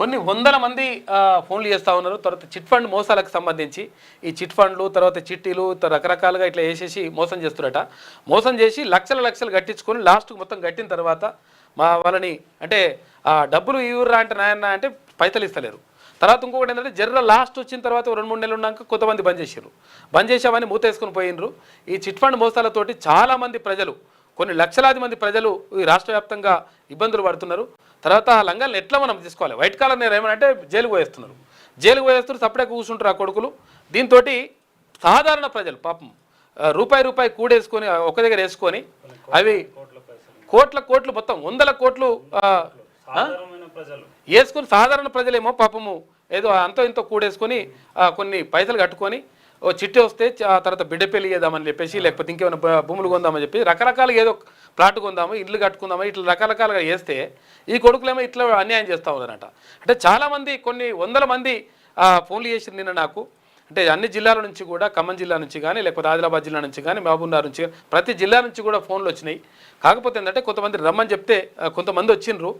కొన్ని వందల మంది ఫోన్లు చేస్తూ ఉన్నారు. తర్వాత చిట్ ఫండ్ మోసాలకు సంబంధించి ఈ చిట్ ఫండ్లు తర్వాత చిట్టీలు రకరకాలుగా ఇట్లా వేసేసి మోసం చేస్తున్నట. మోసం చేసి లక్షలు కట్టించుకొని లాస్ట్కు మొత్తం కట్టిన తర్వాత వాళ్ళని అంటే డబ్బులు ఇవ్వరా అంటే నాయన అంటే పైసలు ఇస్తలేరు. తర్వాత ఇంకొకటి ఏంటంటే జర్ర లాస్ట్ వచ్చిన తర్వాత 2-3 నెలలు ఉన్నాక కొంతమంది బంద్ చేసారు. బంద్ చేసామని మూతేసుకుని పోయినరు. ఈ చిట్ ఫండ్ మోసాలతోటి చాలామంది ప్రజలు కొన్ని లక్షలాది మంది ప్రజలు ఈ రాష్ట్ర వ్యాప్తంగా ఇబ్బందులు పడుతున్నారు. తర్వాత ఆ లంగాలను ఎట్లా మనం తీసుకోవాలి? వైట్ కాలర్ నేరం ఏమనంటే జైలుకు పోయేస్తున్నారు. జైలుకు పోయేస్తున్నారు, సపరేట్గా కూర్చుంటారు ఆ కొడుకులు. దీంతో సాధారణ ప్రజలు పాపం రూపాయి కూడేసుకొని ఒక దగ్గర వేసుకొని అవి కోట్లు మొత్తం 100 కోట్లు వేసుకొని సాధారణ ప్రజలేమో పాపము ఏదో అంతో ఇంతో కూడేసుకొని కొన్ని పైసలు కట్టుకొని ఓ చిట్టి వస్తే తర్వాత బిడ్డ పెళ్లి చేద్దామని చెప్పేసి లేకపోతే ఇంకేమైనా భూములు కొందామని చెప్పి రకరకాలుగా ఏదో ప్లాట్ కొందాము ఇల్లు కట్టుకుందాము ఇట్లా రకరకాలుగా చేస్తే ఈ కొడుకులేమో ఇట్లా అన్యాయం చేస్తూ ఉన్నారట. అంటే చాలామంది కొన్ని వందల మంది ఫోన్లు చేసి నిన్న నాకు అంటే అన్ని జిల్లాల నుంచి కూడా ఖమ్మం జిల్లా నుంచి కానీ లేకపోతే ఆదిలాబాద్ జిల్లా నుంచి కానీ మహబూబ్నగర్ నుంచి ప్రతి జిల్లా నుంచి కూడా ఫోన్లు వచ్చినాయి. కాకపోతే ఏంటంటే కొంతమంది రమ్మని చెప్తే కొంతమంది వచ్చిండ్రు.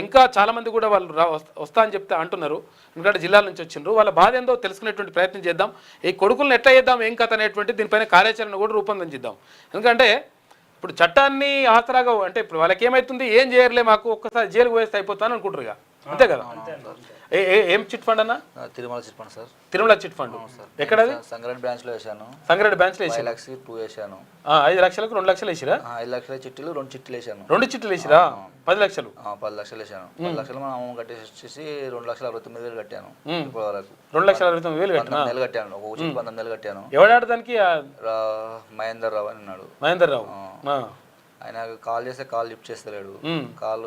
ఇంకా చాలామంది కూడా వాళ్ళు వస్తా అని చెప్తే అంటున్నారు. ఎందుకంటే జిల్లాల నుంచి వచ్చిండ్రు. వాళ్ళ బాధ ఏందో తెలుసుకునేటువంటి ప్రయత్నం చేద్దాం. ఈ కొడుకులను ఎట్లా చేద్దాం ఏం కథ అనేటువంటి దీనిపైన కార్యాచరణ కూడా రూపొందించిద్దాం. ఎందుకంటే ఇప్పుడు చట్టాన్ని ఆసరాగా అంటే ఇప్పుడు వాళ్ళకి ఏమవుతుంది ఏం చేయర్లే మాకు ఒక్కసారి జైలుకు వేస్తే అయిపోతాను అనుకుంటారు ఇక అంతే కదా. ఏం చిట్ ఫండ్ అన్న? Tirumala chit fund sir. Tirumala chit fund ఎక్కడది? సంగారెడ్డి బ్రాంచ్ లో వేసాను. సంగారెడ్డి బ్రాంచ్ లో 5 లక్షలు 2 వేసాను. 5 లక్షలకు 2 లక్షలు వేసిరా? 5 లక్షల చిట్టీలు 2 చిట్టీలు వేసాను. 2 చిట్టీలు వేసిరా? 10 లక్షలు 10 లక్షలు వేసాను. 10 లక్షలు మనం అమౌంట్ కట్టేసి 2,69,000 కట్టాను. ఇప్పటి వరకు 2,69,000 కట్టాను. 19 నెలలు కట్టాను. ఒక చిట్టి 19 నెలలు కట్టాను. ఎవడాడు దానికి? మహేందర్ రావు అని ఉన్నాడు. మహేందర్ రావు ఆయన కాల్ చేస్తే కాల్ లిఫ్ట్ చేస్తలేడు. కాల్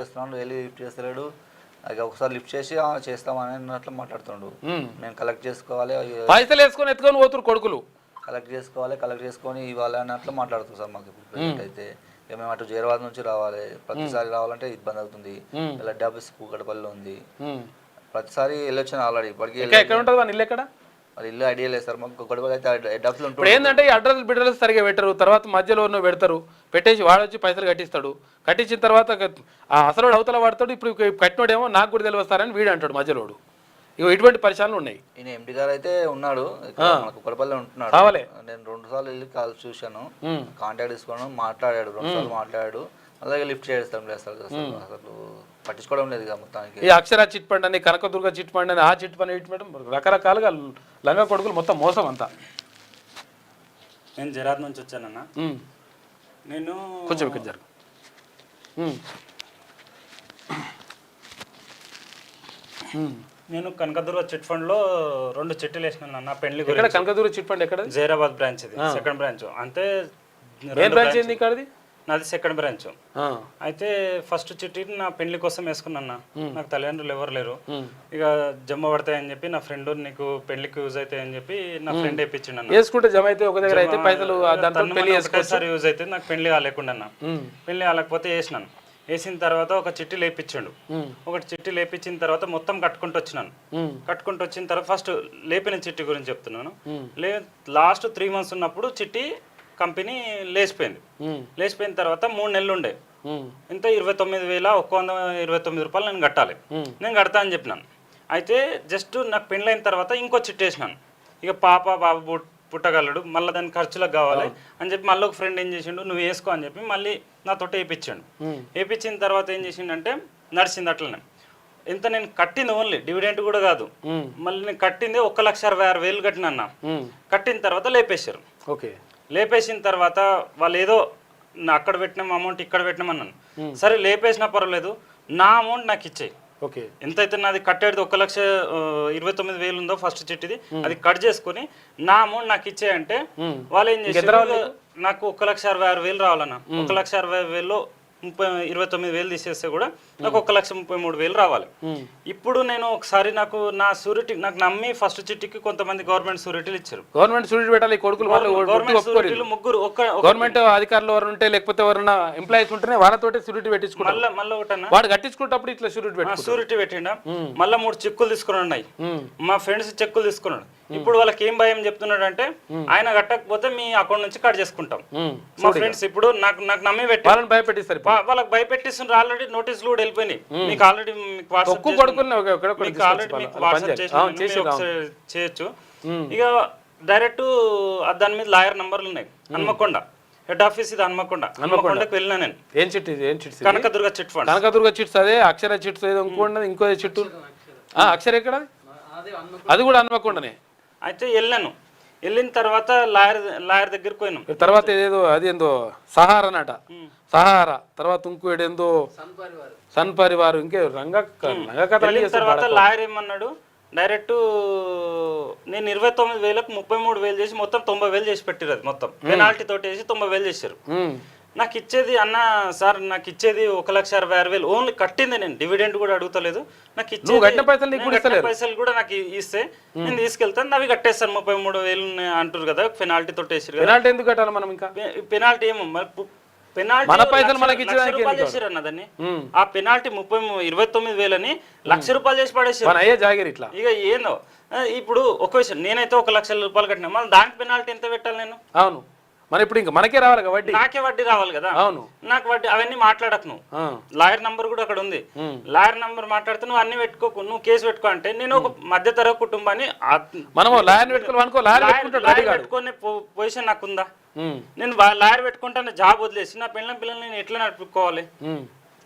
చేస్తున్నాడు వెళ్ళి లిఫ్ట్ చేస్తలేడు. అది ఒకసారి లిఫ్ట్ చేసి చేస్తామని అట్లా మాట్లాడుతుండు. మేము కలెక్ట్ చేసుకోవాలి పైసలు వేసుకొని ఎత్తుకొని పోతురు కొడుకులు. కలెక్ట్ చేసుకొని ఇవ్వాలి అని అట్లా మాట్లాడుతుంది సార్. మాకు ఇప్పుడు అయితే మేము అటు జైరాబాద్ నుంచి రావాలి. ప్రతిసారి రావాలంటే ఇబ్బంది అవుతుంది. ఎల్ఆర్టీ ఆఫీస్ కూకట్పల్లిలో ఉంది. ప్రతిసారి వెళ్ళొచ్చాను ఆల్రెడీ. ఇప్పటికీ ఎక్కడ ఉంటుంది వాళ్ళ ఇల్లు? ఎక్కడ వాళ్ళ ఇల్లు ఐడియా లేదు సార్ మాకు. కూకట్పల్లి అయితే హెడ్ ఆఫీస్ ఉంటుంది. ఏంటంటే ఈ అడ్రస్ బిడ్డలు సరిగా పెట్టరు. తర్వాత మధ్యలో పెడతారు. పెట్టేసి వాడు వచ్చి పైసలు కట్టిస్తాడు. కట్టించిన తర్వాత అసలు అవతల వాడతాడు. ఇప్పుడు కట్టినోడేమో నాకు కూడా తెలియస్తారని వీడు అంటాడు మధ్యలోడు. ఇక ఇటువంటి పరిశ్రమలు ఉన్నాయి. ఈయన ఎంపీ గారు అయితే ఉన్నాడు కుక్కడపల్లి ఉంటున్నాడు. కావాలి నేను 2 సార్లు వెళ్ళి కాల్ చూశాను. కాంటాక్ట్ తీసుకున్నాను. మాట్లాడాడు 2 సార్లు మాట్లాడాడు. అలాగే లిఫ్ట్ చేస్తాడు. అసలు పట్టించుకోవడం లేదు ఇక మొత్తానికి. ఈ అక్షర చిట్ ఫండ్ అని కనకదుర్గ చిట్ ఫండ్ అని ఆ చిట్ ఫండ్ ఇటు ఫండ్ రకరకాలుగా లంగా కొడుకులు మొత్తం మోసం అంతా. నేను జరాద్ నుంచి వచ్చానన్న. నేను కొంచెం ఇక్కడ జరుగు. నేను కనకదుర్గ చిట్ ఫండ్ లో 2 చిట్టీలు వేసినాను అన్న పెళ్లి. కనకదుర్గ చిట్ ఫండ్ ఎక్కడ? జైరాబాద్ బ్రాంచ్. ఇది సెకండ్ బ్రాంచ్. అంటే బ్రాంచ్ ఏంది ఇక్కడది? నాది సెకండ్ బ్రాంచ్. అయితే ఫస్ట్ చిట్టి నా పెళ్లి కోసం వేసుకున్నా. నాకు తల్లిదండ్రులు ఎవరు లేరు. ఇక జమ పడతాయని చెప్పి నా ఫ్రెండ్ నీకు పెళ్లికి యూజ్ అవుతాయి అని చెప్పి నా ఫ్రెండ్ వేయించిండు. వేసుకుంటే జమ అయితే ఒక దగ్గర అయితే పైసలు ఒకసారి యూజ్ అయితే నాకు పెళ్లి కాలేకుండా పెళ్లి కాలేకపోతే వేసినాను. వేసిన తర్వాత ఒక చిట్టి లేపించాడు. ఒకటి చిట్టి లేపించిన తర్వాత మొత్తం కట్టుకుంటూ వచ్చినాను. కట్టుకుంటూ వచ్చిన తర్వాత ఫస్ట్ లేపిన చిట్టి గురించి చెప్తున్నాను. లాస్ట్ 3 months ఉన్నప్పుడు చిట్టి కంపెనీ లేచిపోయిన తర్వాత 3 నెలలు ఉండే. ఇంత 29,129 రూపాయలు నేను కట్టాలి. నేను కడతా అని చెప్పినాను. అయితే జస్ట్ నాకు పెళ్ళైన తర్వాత ఇంకో చిట్టి వేసినాను. ఇక బాబు పుట్టగలడు మళ్ళీ దాని ఖర్చులకు కావాలి అని చెప్పి మళ్ళీ ఒక ఫ్రెండ్ ఏం చేసిండు నువ్వు వేసుకో అని చెప్పి మళ్ళీ నాతో వేయించాడు. వేయించిన తర్వాత ఏం చేసిండంటే నడిచింది అట్లనే. ఎంత నేను కట్టింది ఓన్లీ డివిడెంట్ కూడా కాదు. మళ్ళీ నేను కట్టింది 1,66,000 కట్టినా. కట్టిన తర్వాత లేపేశారు. లేపేసిన తర్వాత వాళ్ళు ఏదో అక్కడ పెట్టినాం అమౌంట్ ఇక్కడ పెట్టినామన్నాను. సరే లేపేసినా పర్వాలేదు నా అమౌంట్ నాకు ఇచ్చేయి. ఎంతైతే నాది కట్టేది 1,29,000 ఉందో ఫస్ట్ చిట్టిది అది కట్ చేసుకుని నా అమౌంట్ నాకు ఇచ్చేయంటే వాళ్ళు ఏం చేశారు నాకు 1,66,000 రావాలన్నా. 1,60,000లో 29,000 తీసేస్తే కూడా నాకు 1,33,000 రావాలి. ఇప్పుడు నేను ఒకసారి నాకు నా షూరిటీ నాకు నమ్మి ఫస్ట్ చిట్టికి కొంతమంది గవర్నమెంట్ షూరిటీలు ఇచ్చారు. గవర్నమెంట్ షూరిటీ పెట్టాలి. కొడుకులు ముగ్గురు గవర్నమెంట్ అధికారులు ఎవరు ఉంటే లేకపోతే ఎవరైనా ఎంప్లాయీస్ ఉంటేనే వాళ్ళతోటి షూరిటీ పెట్టించుకుంటారు. మళ్ళీ ఒకటన్నా వాడు కట్టించుకున్నప్పుడు ఇట్లా షూరిటీ పెట్టిండా. మళ్ళీ 3 చెక్కులు తీసుకుని ఉన్నాయి. మా ఫ్రెండ్స్ చెక్కులు తీసుకున్నాడు. ఇప్పుడు వాళ్ళకి ఏం భయం చెప్తున్నాడు అంటే ఆయన కట్టకపోతే మీ అకౌంట్ నుంచి కట్ చేసుకుంటాం. మా ఫ్రెండ్స్ ఇప్పుడు నాకు నమ్మి పెట్టి వాళ్ళని భయపెట్టిస్తారు. వాళ్ళకి భయపెట్టిస్తున్నారు. ఆల్రెడీ నోటీసులు కూడా వెళ్ళిపోయినాయి. మీకు ఆల్రెడీ వాట్సాప్ చేయొచ్చు. ఇక డైరెక్ట్ దాని మీద లాయర్ నంబర్లు ఉన్నాయి. హన్మకొండ హెడ్ ఆఫీస్ ఇది హన్మకొండకి వెళ్ళినా నేను. ఏం చిట్ ఇది? ఏం chits? Kanakadurga chit fund. Kanakadurga chits అదే అక్షర చిట్స్ ఏదో ఇంకో చిట్టు. అక్షర ఎక్కడ? అది కూడా హన్మకొండనే. అయితే వెళ్ళిన తర్వాత లాయర్ దగ్గరికి పోయినాం. తర్వాత ఏదో అది ఏందో సహారానట, సహారా తర్వాత ఇంకోడేందో సన్ పరివారు ఇంకే రంగ కథ. తర్వాత లాయర్ ఏమన్నాడు, డైరెక్ట్ నేను 29,000కు 33,000 చేసి మొత్తం 90,000 చేసి పెట్టిరు. అది మొత్తం పెనాల్టీ తోటి వేసి 90,000 చేశారు. నాకు ఇచ్చేది అన్న సార్, నాకు ఇచ్చేది 1,60,60,000 ఓన్లీ కట్టింది. నేను డివిడెండ్ కూడా అడుగుతలేదు. నాకు ఇచ్చేది పైసలు కూడా నాకు ఇస్తే నేను తీసుకెళ్తాను, అవి కట్టేస్తాను. 33,000 అంటారు కదా పెనాల్టీ తోటి వేసారు. పెనాల్టీ ఎందుకు కట్టాలి మనం? ఇంకా పెనాల్టీ ఏమో అన్నదాన్ని. ఆ పెనాల్టీ 29,000 1,00,000 చేసి పడేసారు. ఇట్లా ఇక ఏందో ఇప్పుడు ఒక విషయం, నేనైతే 1,00,000 కట్టినా, మళ్ళీ దానికి పెనాల్టీ ఎంత పెట్టాలి నేను? అవును, మన ఇప్పుడు ఇంకా మనకే రావాలి వడ్డీ, నాకే వడ్డీ రావాలి కదా. అవును, నాకు వడ్డీ అవన్నీ మాట్లాడకు నువ్వు. లాయర్ నంబర్ కూడా అక్కడ ఉంది. లాయర్ నంబర్ మాట్లాడితే నువ్వు అన్ని పెట్టుకోకు, నువ్వు కేసు పెట్టుకో అంటే నేను ఒక మధ్యతరగతి కుటుంబాన్ని పెట్టుకునే పొజిషన్ నాకు ఉందా? నేను లాయర్ పెట్టుకుంటాను, జాబ్ వదిలేసి నా పిల్లల్ని నేను ఎట్లా నడుపుకోవాలి?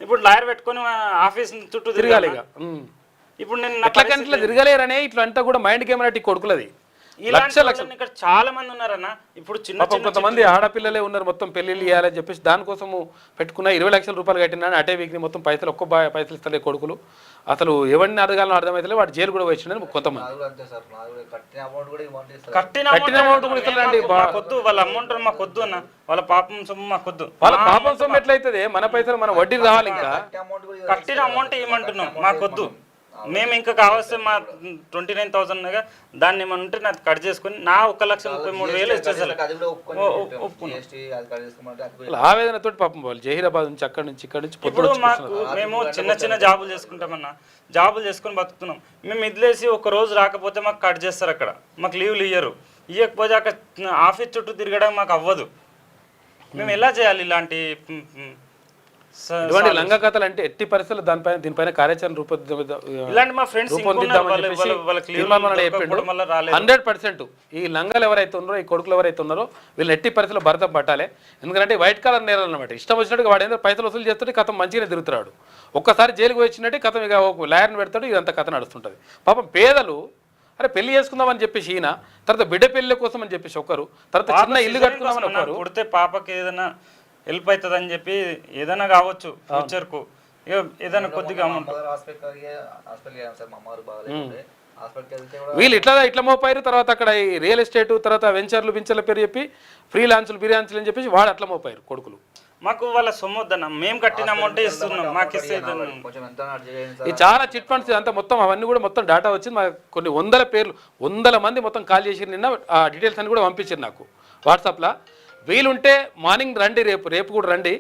ఇప్పుడు లాయర్ పెట్టుకుని ఆఫీస్ చుట్టూ తిరగాలి. ఇప్పుడు నేను తిరగలేరనే ఇట్లా అంతా కూడా మైండ్ కెమెరా కొడుకులది. ఇక్కడ చాలా మంది ఉన్నారన్న. ఇప్పుడు కొంతమంది ఆడపిల్లలే ఉన్నారు, మొత్తం పెళ్లిళ్ళు ఇవ్వాలని చెప్పేసి దానికోసము పెట్టుకున్న 20 లక్షల రూపాయలు కట్టినా అటే వీక్ని మొత్తం పైసలు పైసలు ఇస్తలే కొడుకులు. అసలు ఎవరిని అడగాలని అర్థమైతే వాడు జైలు కూడా వచ్చిందని కొంతమంది. కట్టిన అమౌంట్ కూడా ఇస్తలేండి. మాకొద్దు వాళ్ళ అమౌంట్, మాకొద్దు అన్న. వాళ్ళ పాపం సొమ్ము మాకొద్దు. వాళ్ళ పాపం సొమ్ము ఎట్లయితుంది? మన పైసలు మన వడ్డీ రావాలి. ఇంకా కట్టిన అమౌంట్ ఏమంటున్నాం, మాకొద్దు. మేము ఇంకా కావాల్సి మా 29,000 దాన్ని ఏమన్నా ఉంటే నాకు కట్ చేసుకుని నా 1,33,000 ఇచ్చేసారు. ఆవేదనతో పాపం వాళ్ళు జహీరాబాద్ నుంచి అక్కడి నుంచి ఇక్కడ నుంచి. ఇప్పుడు మేము చిన్న జాబులు చేసుకుంటామన్నా, జాబులు చేసుకుని బతుకుతున్నాం. మేము ఇదిలేసి ఒక రోజు రాకపోతే మాకు కట్ చేస్తారు. అక్కడ మాకు లీవ్లు ఇవ్వకపోతే అక్కడ ఆఫీస్ చుట్టూ తిరగడం మాకు అవ్వదు. మేము ఎలా చేయాలి ఇలాంటి ఇటువంటి లంగా కథలు? అంటే ఎట్టి పరిస్థితులు దీనిపైన కార్యాచరణ రూపొందిద్దామని చెప్పేసి 100% ఈ లంగాలు ఎవరైతే ఉన్నారో, ఈ కొడుకులు ఎవరైతే ఉన్నారో వీళ్ళు ఎట్టి పరిస్థితుల్లో భరతం పట్టాలి. ఎందుకంటే వైట్ కలర్ నేరాలు అనమాట. ఇష్టం వచ్చినట్టుగా వాడు ఏంటో పైసలు వసూలు చేస్తుంటే కథం మంచిగానే తిరుగుతున్నాడు. ఒక్కసారి జైలుకు వచ్చినట్టే కథం ఇక ఒక లాయర్ని పెడతాడు, ఇదంతా కథ నడుస్తుంటుంది. పాపం పేదలు అరే పెళ్లి చేసుకుందామని చెప్పేసి ఈయన, తర్వాత బిడ్డ పెళ్లి కోసం అని చెప్పేసి ఒకరు, తర్వాత చిన్న ఇల్లు కట్టుకుందామని ఒకరు, పుడితే పాపకి ఏదైనా హెల్ప్ అవుతుంది అని చెప్పి ఏదైనా కావచ్చు ఫ్యూచర్ కు ఏదైనా కొద్దిగా అమౌంట్. వీళ్ళు ఇట్లా మోపారు. తర్వాత అక్కడ ఈ రియల్ ఎస్టేట్, తర్వాత వెంచర్ల పేరు చెప్పి బిర్యాన్సులు అని చెప్పేసి వాడు అట్లా మోపారు కొడుకులు. మాకు వాళ్ళ సొమ్ము వద్దన్న, మేము కట్టిన అమౌంట్ ఇస్తున్నాం, మాకు ఇస్తే. ఇది చాలా చిట్ ఫండ్స్ అంతా మొత్తం అవన్నీ కూడా మొత్తం డేటా వచ్చింది. మాకు కొన్ని 100 పేర్లు 100 మంది మొత్తం కాల్ చేసి నిన్న ఆ డీటెయిల్స్ అన్ని కూడా పంపించారు నాకు వాట్సాప్లో. వీలుంటే మార్నింగ్ రండి, రేపు కూడా రండి,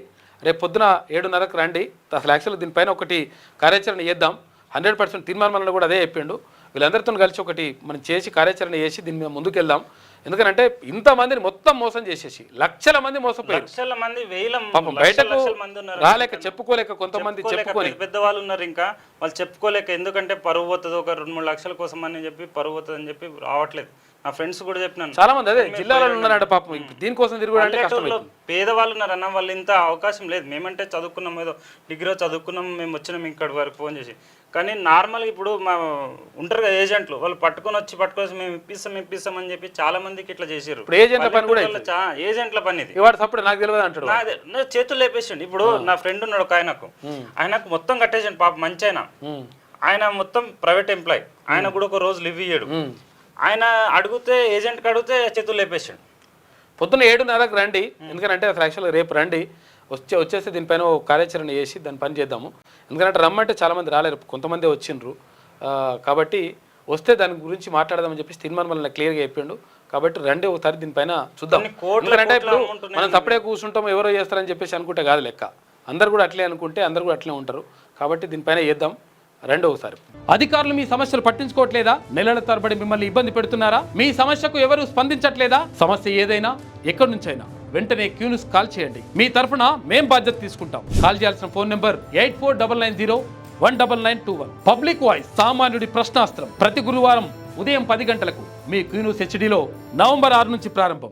రేపు పొద్దున 7:30కు రండి. అసలు యాక్చువల్గా దీనిపైన ఒకటి కార్యాచరణ చేద్దాం. 100% తీర్మానం కూడా అదే చెప్పిండు. వీళ్ళందరితో కలిసి ఒకటి మనం చేసి కార్యాచరణ చేసి దీని మీద ముందుకు వెళ్దాం. ఎందుకంటే ఇంతమందిని మొత్తం మోసం చేసేసి లక్షల మంది మోసపోయారు. బయటకు రాలేక చెప్పుకోలేక కొంతమంది చెప్పుకోలేక పెద్దవాళ్ళు ఉన్నారు, ఇంకా వాళ్ళు చెప్పుకోలేక. ఎందుకంటే పరువు పోతుంది, ఒక 2-3 లక్షల కోసం అని చెప్పి పరువు పోతుంది అని చెప్పి రావట్లేదు. నా ఫ్రెండ్స్ కూడా చెప్పినాను, చాలా మంది అదే జిల్లాలో ఉన్నారంట పాపం దీనికోసం తిరుగుడు. పేదవాళ్ళు ఉన్నారన్న, వాళ్ళు ఇంత అవకాశం లేదు. మేమంటే చదువుకున్నాం, ఏదో డిగ్రీ చదువుకున్నాం, మేము వచ్చినాం ఇక్కడి వరకు ఫోన్ చేసి. కానీ నార్మల్గా ఇప్పుడు మా ఉంటారు కదా ఏజెంట్లు, వాళ్ళు పట్టుకొని మేము ఇప్పిస్తాం అని చెప్పి చాలా మందికి ఇట్లా చేసారు. ఏజెంట్ల పని ఇది. నాకు తెలియదు అంటాడు, చేతులు లేపేసిండు. ఇప్పుడు నా ఫ్రెండ్ ఉన్నాడు ఒక ఆయనకు మొత్తం కట్టేసిండు పాప, మంచి ఆయన మొత్తం ప్రైవేట్ ఎంప్లాయ్. ఆయన కూడా ఒక రోజు లివ్ ఇయ్యాడు. ఆయన ఏజెంట్కి అడిగితే చేతులు లేపేసాడు. పొద్దున్న 7:30కు రండి, ఎందుకంటే అసలు యాక్చువల్గా రేపు రండి, వచ్చేస్తే దీనిపైన కార్యాచరణ చేసి దాన్ని పని చేద్దాము. ఎందుకంటే రమ్మంటే చాలామంది రాలేరు, కొంతమంది వచ్చిండ్రు. కాబట్టి వస్తే దాని గురించి మాట్లాడదామని చెప్పేసి తీర్మానం క్లియర్గా చెప్పిండు. కాబట్టి రండి ఒకసారి దీనిపైన చూద్దాం. ఎందుకంటే ఇప్పుడు మనం తప్పుడే కూర్చుంటాం, ఎవరో చేస్తారని చెప్పేసి అనుకుంటే కాదు లెక్క. అందరు కూడా అట్లే అనుకుంటే అందరు కూడా అట్లే ఉంటారు. కాబట్టి దీనిపైన చేద్దాం. రెండవసారి. అధికారులు మీ సమస్యలు పట్టించుకోవట్లేదా? నెలల తరబడి మిమ్మల్ని ఇబ్బంది పెడుతున్నారా? మీ సమస్యకు ఎవరు స్పందించట్లేదా? సమస్య ఏదైనా ఎక్కడి నుంచైనా వెంటనే క్యూన్యూస్ కాల్ చేయండి. మీ తరఫున మేం బాధ్యత తీసుకుంటాం. కాల్ చేయాల్సిన ఫోన్ నెంబర్ 8499019921. పబ్లిక్ వాయిస్, సామాన్యుడి ప్రశ్నాస్త్రం. ప్రతి గురువారం ఉదయం 10 గంటలకు మీ క్యూన్యూస్ హెచ్డీలో నవంబర్ 6 నుంచి ప్రారంభం.